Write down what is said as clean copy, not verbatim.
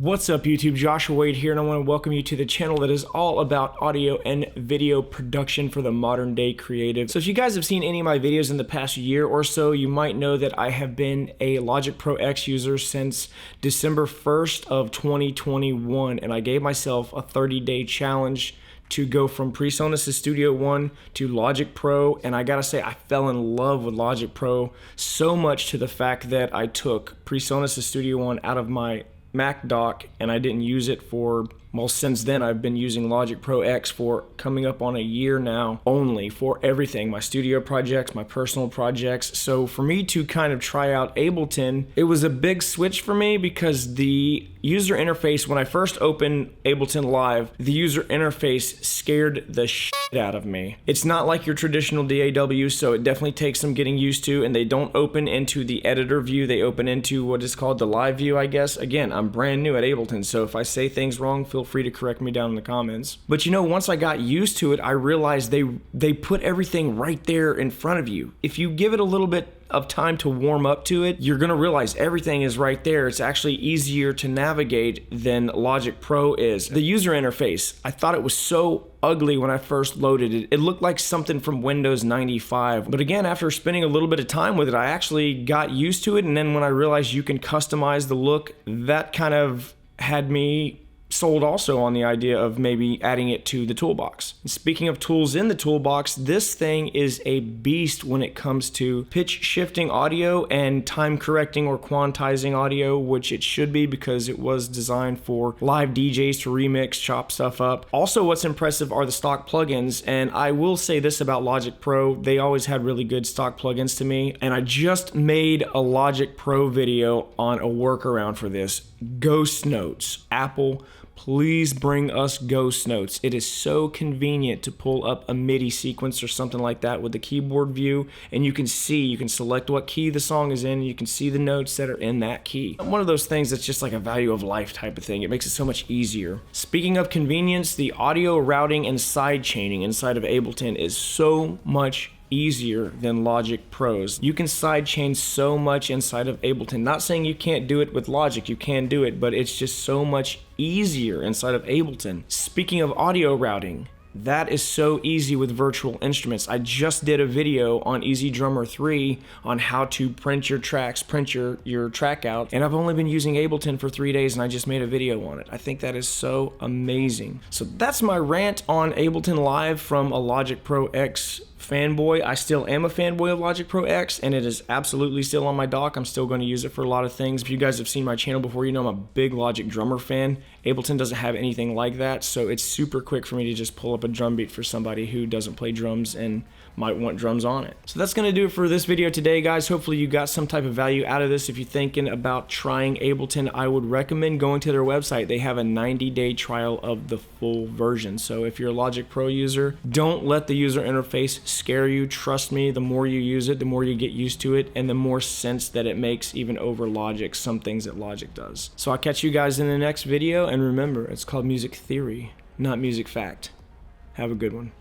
What's up YouTube, Joshua Wade here, and I want to welcome you to the channel that is all about audio and video production for the modern day creative. So if you guys have seen any of my videos in the past year or so, you might know that I have been a Logic Pro X user since December 1st of 2021, and I gave myself a 30-day challenge to go from PreSonus to Studio One to Logic Pro, and I gotta say I fell in love with Logic Pro so much to the fact that I took PreSonus to Studio One out of my Mac dock and I didn't use it for, well, since then I've been using Logic Pro X for coming up on a year now only for everything, my studio projects, my personal projects. So for me to kind of try out Ableton, it was a big switch for me because the user interface, when I first opened Ableton Live, the user interface scared the shit out of me. It's not like your traditional DAW, so it definitely takes some getting used to, and they don't open into the editor view, they open into what is called the live view, I guess. Again, I'm brand new at Ableton, so if I say things wrong, feel free to correct me down in the comments. But you know, once I got used to it, I realized they put everything right there in front of you. If you give it a little bit of time to warm up to it, you're gonna realize everything is right there. It's actually easier to navigate than Logic Pro is. The user interface, I thought it was so ugly when I first loaded it. It looked like something from Windows 95. But again, after spending a little bit of time with it, I actually got used to it, and then when I realized you can customize the look, that kind of had me sold also on the idea of maybe adding it to the toolbox. And speaking of tools in the toolbox, this thing is a beast when it comes to pitch shifting audio and time correcting or quantizing audio, which it should be because it was designed for live DJs to remix, chop stuff up. Also, what's impressive are the stock plugins, and I will say this about Logic Pro, they always had really good stock plugins to me, and I just made a Logic Pro video on a workaround for this. Ghost Notes. Apple, please bring us Ghost Notes. It is so convenient to pull up a MIDI sequence or something like that with the keyboard view, and you can select what key the song is in, and you can see the notes that are in that key. One of those things that's just like a value of life type of thing. It makes it so much easier. Speaking of convenience, the audio routing and side chaining inside of Ableton is so much easier than Logic Pros. You can sidechain so much inside of Ableton. Not saying you can't do it with Logic, you can do it, but it's just so much easier inside of Ableton. Speaking of audio routing, that is so easy with virtual instruments. I just did a video on Easy Drummer 3 on how to print your tracks, print your track out, and I've only been using Ableton for 3 days and I just made a video on it. I think that is so amazing. So that's my rant on Ableton Live from a Logic Pro X fanboy. I still am a fanboy of Logic Pro X, and it is absolutely still on my dock. I'm still going to use it for a lot of things. If you guys have seen my channel before, you know I'm a big Logic drummer fan. Ableton doesn't have anything like that, so it's super quick for me to just pull up a drum beat for somebody who doesn't play drums and might want drums on it. So that's going to do it for this video today, guys. Hopefully you got some type of value out of this. If you're thinking about trying Ableton, I would recommend going to their website. They have a 90-day trial of the full version. So if you're a Logic Pro user, don't let the user interface scare you. Trust me, the more you use it, the more you get used to it, and the more sense that it makes even over Logic, some things that Logic does. So I'll catch you guys in the next video, and remember, it's called music theory, not music fact. Have a good one.